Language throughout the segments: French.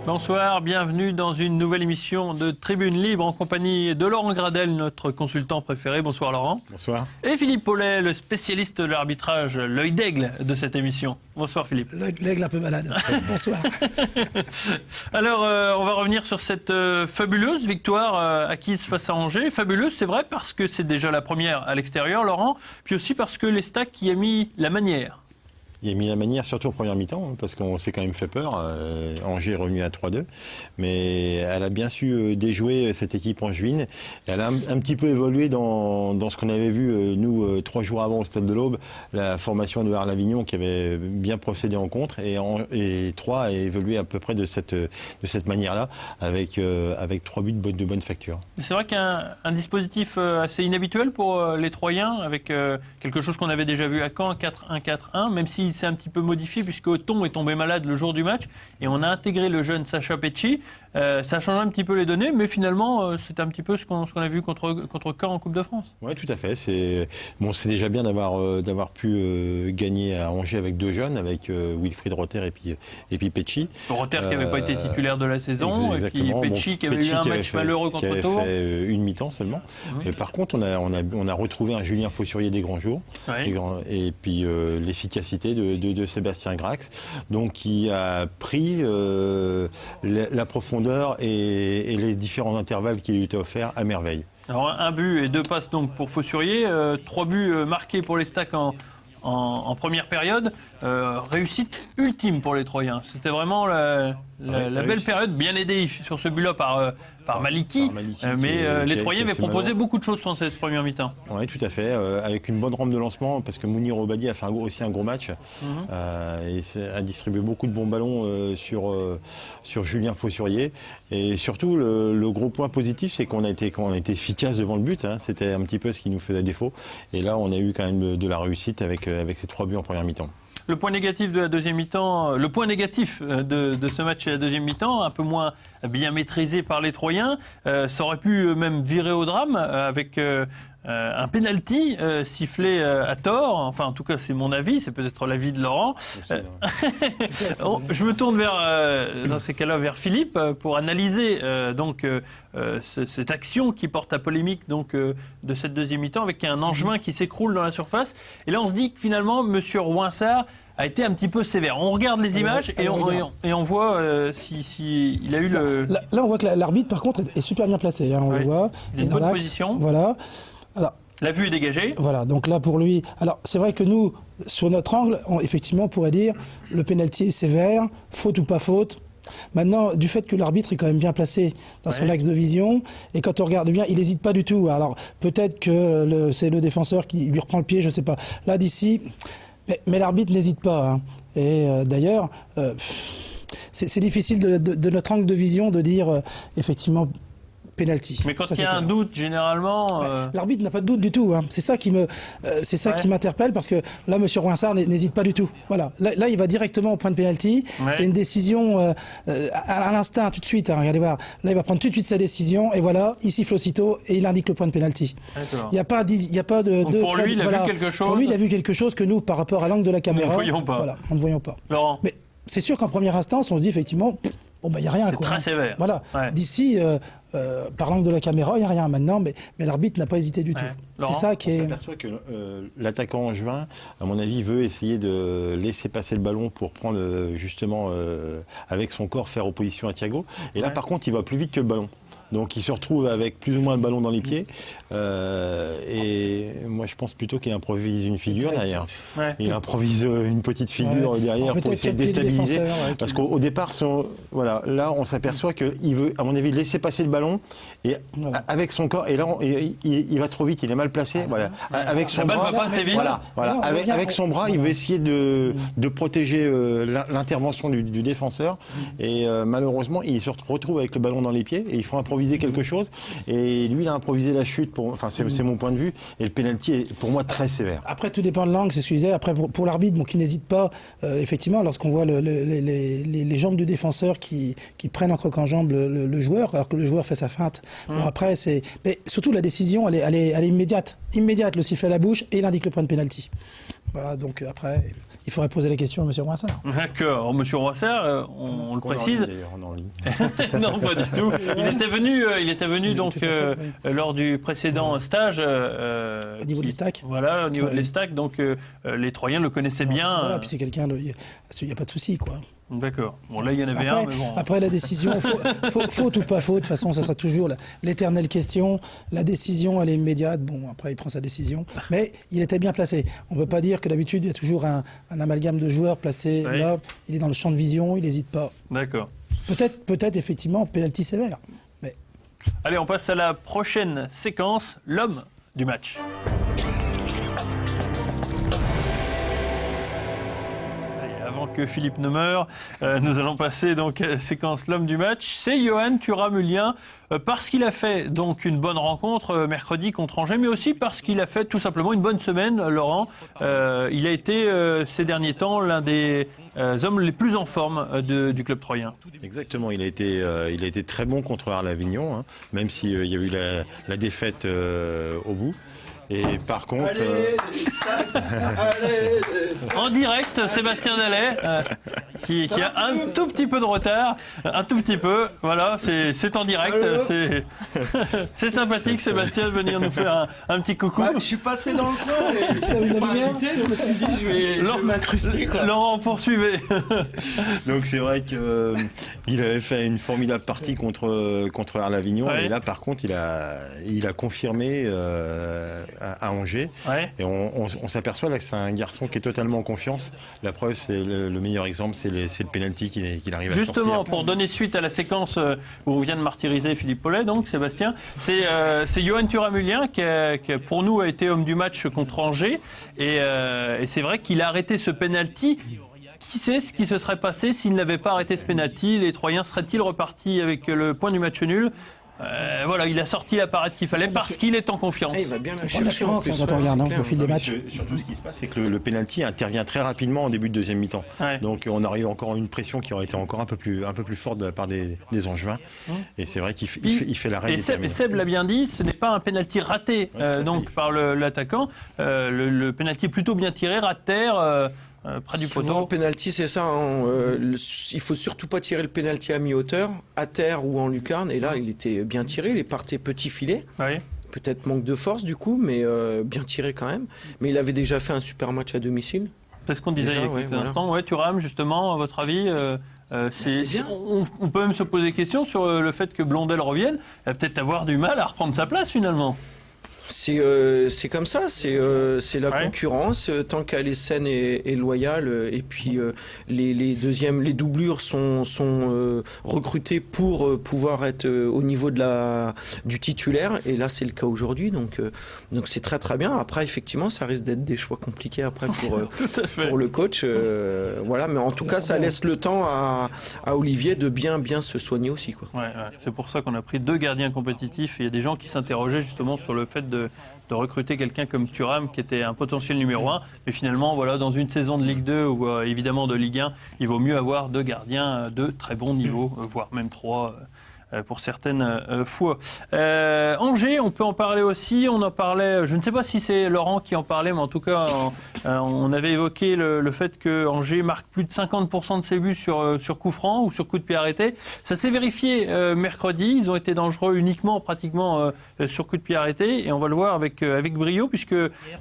Bonsoir, bienvenue dans une nouvelle émission de Tribune Libre en compagnie de Laurent Gradel, notre consultant préféré. Bonsoir Laurent. Bonsoir. Et Philippe Paulet, le spécialiste de l'arbitrage, l'œil d'aigle de cette émission. Bonsoir Philippe. L'aigle un peu malade. Bonsoir. Alors, on va revenir sur cette fabuleuse victoire acquise face à Angers. Fabuleuse, c'est vrai, parce que c'est déjà la première à l'extérieur, Laurent, puis aussi parce que l'Estac y a mis la manière. Il a mis la manière surtout en première mi-temps, parce qu'on s'est quand même fait peur. Angers est revenu à 3-2, mais elle a bien su déjouer cette équipe angevine. Elle a un petit peu évolué dans ce qu'on avait vu, nous, 3 jours avant au Stade de l'Aube, la formation de Arles-Avignon qui avait bien procédé en contre, et 3 a évolué à peu près de cette manière-là, avec 3 buts de bonne facture. C'est vrai qu'un dispositif assez inhabituel pour les Troyens, avec quelque chose qu'on avait déjà vu à Caen, 4-1-4-1, même si c'est un petit peu modifié puisque Othon est tombé malade le jour du match et on a intégré le jeune Sacha Pesci. Ça a changé un petit peu les données, mais finalement, c'est un petit peu ce qu'on a vu contre Caen en Coupe de France. Oui, tout à fait. C'est déjà bien d'avoir pu gagner à Angers avec 2 jeunes, avec Wilfried Rother et puis Pesci. Rother qui n'avait pas été titulaire de la saison, exactement. Et puis Pesci qui avait eu un match malheureux contre Tours. Qui avait fait une mi-temps seulement. Oui. Mais par contre, on a retrouvé un Julien Faussurier des grands jours, oui. Et puis l'efficacité de Sébastien Grax, donc qui a pris la profondeur et les différents intervalles qui lui étaient offerts à merveille. Alors 1 but et 2 passes donc pour Faussurier, 3 buts marqués pour l'Estac en première période, réussite ultime pour les Troyens. C'était vraiment la belle période, bien aidé sur ce but-là par Maliki, mais les Troyens avaient proposé beaucoup de choses dans cette première mi-temps. Oui, tout à fait, avec une bonne rampe de lancement, parce que Mounir Obadi a fait aussi un gros match, et a distribué beaucoup de bons ballons sur Julien Faussurier. Et surtout, le gros point positif, c'est qu'on a été efficace devant le but, hein. C'était un petit peu ce qui nous faisait défaut. Et là, on a eu quand même de la réussite avec ces 3 buts en première mi-temps. Le point négatif de la deuxième mi-temps, le point négatif de ce match et la deuxième mi-temps, un peu moins bien maîtrisé par les Troyens, ça aurait pu même virer au drame avec un penalty sifflé à tort. Enfin, en tout cas, c'est mon avis, c'est peut-être l'avis de Laurent. Je me tourne dans ces cas-là vers Philippe pour analyser cette action qui porte à polémique de cette deuxième mi-temps avec un Angevin qui s'écroule dans la surface. Et là, on se dit que finalement, M. Rouinsart a été un petit peu sévère. On regarde les images et on voit si il a eu le... Là, on voit que l'arbitre, par contre, est super bien placé. Hein, on le voit. Il a une bonne position. Voilà. Alors, la vue est dégagée. Voilà, donc là pour lui... Alors c'est vrai que nous, sur notre angle, effectivement on pourrait dire le pénalty est sévère, faute ou pas faute. Maintenant, du fait que l'arbitre est quand même bien placé dans son axe de vision, et quand on regarde bien, il n'hésite pas du tout. Alors peut-être que c'est le défenseur qui lui reprend le pied, je ne sais pas. Là d'ici, mais l'arbitre n'hésite pas. Hein. Et d'ailleurs, c'est difficile de notre angle de vision de dire effectivement... penalty. Mais quand il y a un doute, généralement... L'arbitre n'a pas de doute du tout. Hein. C'est ça qui m'interpelle, parce que là, M. Rouinsart n'hésite pas du tout. Voilà. Là, il va directement au point de penalty. Ouais. C'est une décision à l'instinct, tout de suite. Hein. Regardez voir. Là, il va prendre tout de suite sa décision, et voilà, il siffle aussitôt, et il indique le point de penalty. Il n'y a pas de... Donc pour lui, il a vu quelque chose. Pour lui, il a vu quelque chose que nous, par rapport à l'angle de la caméra... Nous ne voyons pas. Voilà, nous ne voyons pas. Laurent. Mais c'est sûr qu'en première instance, on se dit effectivement... Bon, il n'y a rien. C'est très sévère. Voilà. Ouais. D'ici, par l'angle de la caméra, il n'y a rien maintenant, mais l'arbitre n'a pas hésité du tout. Laurent, c'est ça qui est... On s'aperçoit que l'attaquant angevin, à mon avis, veut essayer de laisser passer le ballon pour prendre, justement, avec son corps, faire opposition à Thiago. Et là, par contre, il va plus vite que le ballon. Donc il se retrouve avec plus ou moins le ballon dans les pieds. Et moi je pense plutôt qu'il improvise une figure derrière. Ouais. Il improvise une petite figure derrière pour essayer de déstabiliser. Parce qu'au départ, là on s'aperçoit qu'il veut, à mon avis, laisser passer le ballon et avec son corps. Et là il va trop vite, il est mal placé. Avec son bras, avec son bras, il veut essayer de protéger l'intervention du défenseur. Et malheureusement, il se retrouve avec le ballon dans les pieds et il faut improviser quelque chose, et lui il a improvisé la chute, c'est mon point de vue, et le pénalty est pour moi très sévère. Après tout dépend de l'angle, c'est ce que je disais. Après pour l'arbitre, qui n'hésite pas, effectivement, lorsqu'on voit les jambes du défenseur qui prennent en croc en jambe le joueur, alors que le joueur fait sa feinte. Bon, après mais surtout la décision elle est immédiate, le sifflet à la bouche, et il indique le point de pénalty. Voilà, donc après, il faudrait poser la question à M. Roissard. D'accord. Monsieur Roissard, on le Qu'on est en précise. ligne, d'ailleurs, on est en ligne. Non, pas du tout. Il était venu donc Tout à fait, lors du précédent stage. Au niveau des stacks. Voilà, au niveau Ouais. des stacks. Donc les Troyens le connaissaient bien. Voilà, puis c'est quelqu'un, il n'y a pas de souci, quoi. D'accord. Bon, là, il y en avait Après, un, mais bon. après la décision, faute ou pas faute, de toute façon, ça sera toujours l'éternelle question. La décision, elle est immédiate. Bon, après, il prend sa décision. Mais il était bien placé. On ne peut pas dire que d'habitude, il y a toujours un amalgame de joueurs placés Oui. là. Il est dans le champ de vision, il n'hésite pas. D'accord. Peut-être effectivement, pénalty sévère. Mais Allez, on passe à la prochaine séquence, l'homme du match. Allez, avant que Philippe ne meure, nous allons passer donc à la séquence l'homme du match. C'est Yoann Thuram-Hulien, parce qu'il a fait donc une bonne rencontre mercredi contre Angers, mais aussi parce qu'il a fait tout simplement une bonne semaine, Laurent. Il a été ces derniers temps l'un des hommes les plus en forme du club troyen. Exactement, il a été très bon contre Arles-Avignon, hein, même s'il y a eu la défaite au bout. Et par contre... En direct, Sébastien Dallet, qui a un tout petit peu de retard, un tout petit peu, voilà, c'est en direct, c'est sympathique Sébastien de venir nous faire un petit coucou. Je suis passé dans le coin et j'avais pas invité, je me suis dit je vais m'incruster. Laurent, poursuivez. Donc c'est vrai qu'il avait fait une formidable partie contre Arles-Avignon, Ouais. et là par contre il a confirmé à Angers, Ouais. et on s'aperçoit là que c'est un garçon qui est totalement en confiance. La preuve, c'est le meilleur exemple, c'est le penalty qu'il arrive à sortir. Justement, pour donner suite à la séquence où on vient de martyriser Philippe Paulet, donc Sébastien, c'est Yoann Thuram-Hulien qui pour nous a été homme du match contre Angers, et c'est vrai qu'il a arrêté ce penalty. Qui sait ce qui se serait passé s'il n'avait pas arrêté ce penalty? Les Troyens seraient-ils repartis avec le point du match nul? Voilà, il a sorti la parade qu'il fallait parce qu'il est en confiance. Il va bien la on prend de la chercher en chance plus. quand on regarde c'est au clair. fil des matchs. Surtout, ce qui se passe, c'est que le penalty intervient très rapidement en début de deuxième mi-temps. Ouais. Donc on a eu encore une pression qui aurait été encore un peu plus forte de la part des Angevins. Et c'est vrai qu'il fait la règle. Et Seb l'a bien dit, ce n'est pas un penalty raté donc par l'attaquant. Le penalty est plutôt bien tiré, ras de terre. Près du Souvent, poteau. le penalty, c'est ça. Il faut surtout pas tirer le penalty à mi-hauteur, à terre ou en lucarne. Et là, il était bien tiré. Il est parti petit filet. Oui. Peut-être manque de force du coup, mais bien tiré quand même. Mais il avait déjà fait un super match à domicile. C'est ce qu'on disait Déjà, il y a ouais, quelques voilà. instants. Ouais, Thuram, justement, à votre avis, c'est bien. on peut même se poser des questions sur le fait que Blondel revienne. Il va peut-être avoir du mal à reprendre sa place finalement. C'est comme ça, c'est la Ouais. concurrence. Tant qu'elle est saine et loyale, et puis les doublures sont recrutées pour pouvoir être au niveau du titulaire. Et là, c'est le cas aujourd'hui, donc c'est très très bien. Après, effectivement, ça risque d'être des choix compliqués après Tout à fait. pour le coach. Voilà, mais en tout cas, ça laisse le temps à Olivier de bien se soigner aussi, quoi. Ouais. C'est pour ça qu'on a pris 2 gardiens compétitifs. Et il y a des gens qui s'interrogeaient justement sur le fait de recruter quelqu'un comme Thuram qui était un potentiel numéro 1. Mais finalement, voilà, dans une saison de Ligue 2 ou évidemment de Ligue 1, il vaut mieux avoir 2 gardiens de très bon niveau, voire même 3 pour certaines fois. Angers, on peut en parler aussi. On en parlait, je ne sais pas si c'est Laurent qui en parlait, mais en tout cas, on avait évoqué le fait que Angers marque plus de 50% de ses buts sur coup franc ou sur coup de pied arrêté. Ça s'est vérifié mercredi. Ils ont été dangereux uniquement, pratiquement, sur coup de pied arrêté. Et on va le voir avec brio, puisque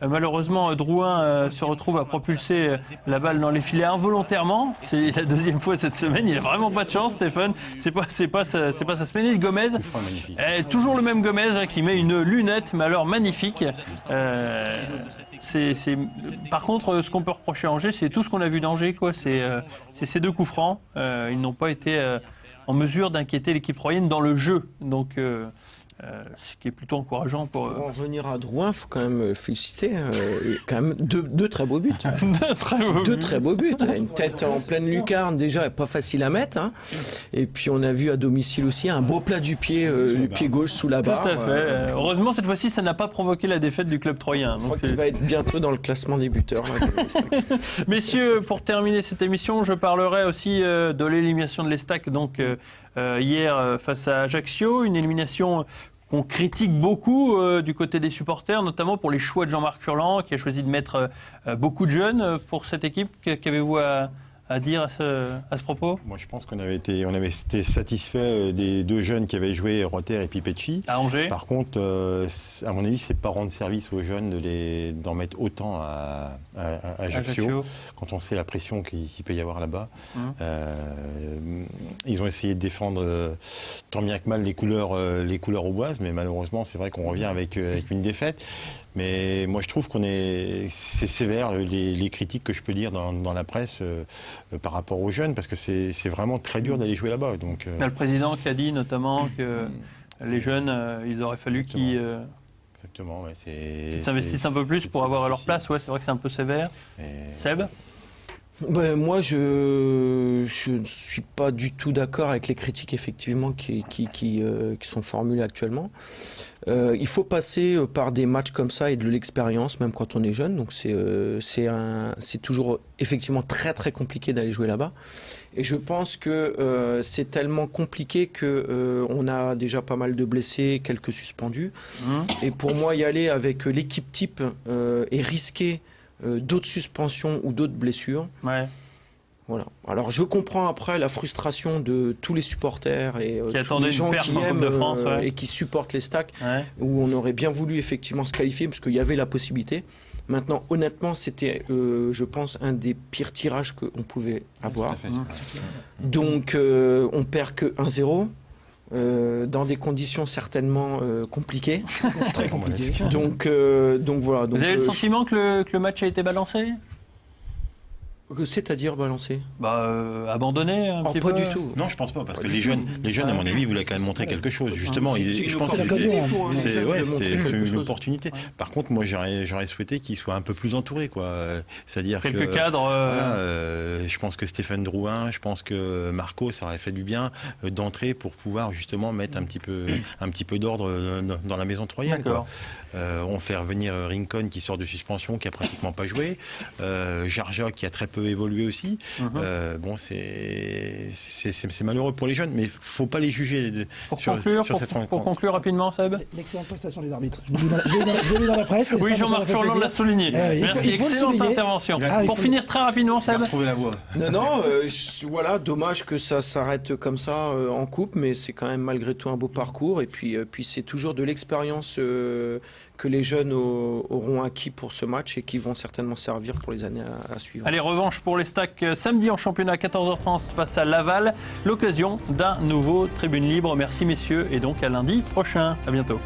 malheureusement, Drouin se retrouve à propulser la balle dans les filets involontairement. C'est la 2e fois cette semaine. Il n'a vraiment pas de chance, Stéphane. C'est pas sa semaine. Et Gomez, toujours le même Gomez qui met une lunette, mais alors magnifique. Par contre, ce qu'on peut reprocher à Angers, c'est tout ce qu'on a vu d'Angers, quoi. C'est ces 2 coups francs. Ils n'ont pas été en mesure d'inquiéter l'équipe troyenne dans le jeu. Donc, ce qui est plutôt encourageant pour... Pour en revenir à Drouin, il faut quand même le féliciter. Il y a quand même deux très beaux buts. Très beau Deux but. très beaux buts. Une tête en pleine lucarne, déjà, pas facile à mettre. Hein. Et puis on a vu à domicile aussi un beau plat du pied gauche sous la Tout barre. à fait. Heureusement, cette fois-ci, ça n'a pas provoqué la défaite du club troyen. Je crois Donc, qu'il va être bientôt dans le classement des buteurs. Là, Messieurs, pour terminer cette émission, je parlerai aussi de l'élimination de l'Estac donc hier face à Ajaccio, une élimination qu'on critique beaucoup du côté des supporters, notamment pour les choix de Jean-Marc Furlan, qui a choisi de mettre beaucoup de jeunes pour cette équipe. Qu'avez-vous à dire à ce propos? Moi, je pense qu'on avait été satisfait des 2 jeunes qui avaient joué, Rotter et Pipecci. À Angers. Par contre, à mon avis, c'est pas rendre service aux jeunes d'en mettre autant à Ajaccio, quand on sait la pression qu'il peut y avoir là-bas. Ils ont essayé de défendre tant bien que mal les couleurs auboises, mais malheureusement, c'est vrai qu'on revient avec une défaite. Mais moi, je trouve c'est sévère les critiques que je peux lire dans la presse par rapport aux jeunes, parce que c'est vraiment très dur d'aller jouer là-bas. Donc, il y a le président qui a dit notamment que les jeunes, il aurait fallu qu'ils s'investissent un peu plus pour avoir leur place. Ouais, c'est vrai que c'est un peu sévère. Seb ? Moi, je ne suis pas du tout d'accord avec les critiques effectivement qui sont formulées actuellement. Il faut passer par des matchs comme ça et de l'expérience, même quand on est jeune. Donc c'est toujours effectivement très très compliqué d'aller jouer là-bas. Et je pense que c'est tellement compliqué que on a déjà pas mal de blessés, quelques suspendus. Et pour moi, y aller avec l'équipe type et risquer d'autres suspensions ou d'autres blessures. Ouais. Voilà. Alors je comprends après la frustration de tous les supporters et tous les gens qui aiment de France, et qui supportent les Stacks, où on aurait bien voulu effectivement se qualifier parce qu'il y avait la possibilité. Maintenant, honnêtement, c'était, je pense, un des pires tirages qu'on pouvait avoir. Donc on perd que 1-0. Dans des conditions certainement compliquées. Très compliquées. Donc voilà. Vous avez le sentiment que le match a été balancé ? C'est-à-dire balancé ? Abandonné un petit peu. Pas du tout. Non, je pense pas, parce que les jeunes, à mon avis, voulaient quand même montrer quelque chose. Justement, je pense que c'était une opportunité. Par contre, moi, j'aurais souhaité qu'ils soient un peu plus entourés, quoi. C'est-à-dire quelques cadres. Je pense que Stéphane Drouin, je pense que Marco, ça aurait fait du bien d'entrer pour pouvoir justement mettre un petit peu d'ordre dans la maison troyenne. D'accord. On fait revenir Rincon qui sort de suspension, qui a pratiquement pas joué. Jarja qui a très peu évolué aussi. C'est malheureux pour les jeunes, mais il ne faut pas les juger sur cette rencontre. Pour conclure rapidement, Seb. L'excellente prestation des arbitres. Je l'ai lu dans la presse. Oui, Jean-Marc Furlan l'a souligné. Merci, excellente intervention. Pour finir très rapidement, Seb. Trouver la voie. Non, voilà, dommage que ça s'arrête comme ça en coupe, mais c'est quand même malgré tout un beau parcours. Et puis c'est toujours de l'expérience que les jeunes auront acquis pour ce match et qui vont certainement servir pour les années à suivre. Allez, revanche pour les Stacks samedi en championnat à 14h30 face à Laval. L'occasion d'un nouveau Tribune Libre. Merci messieurs et donc à lundi prochain. À bientôt.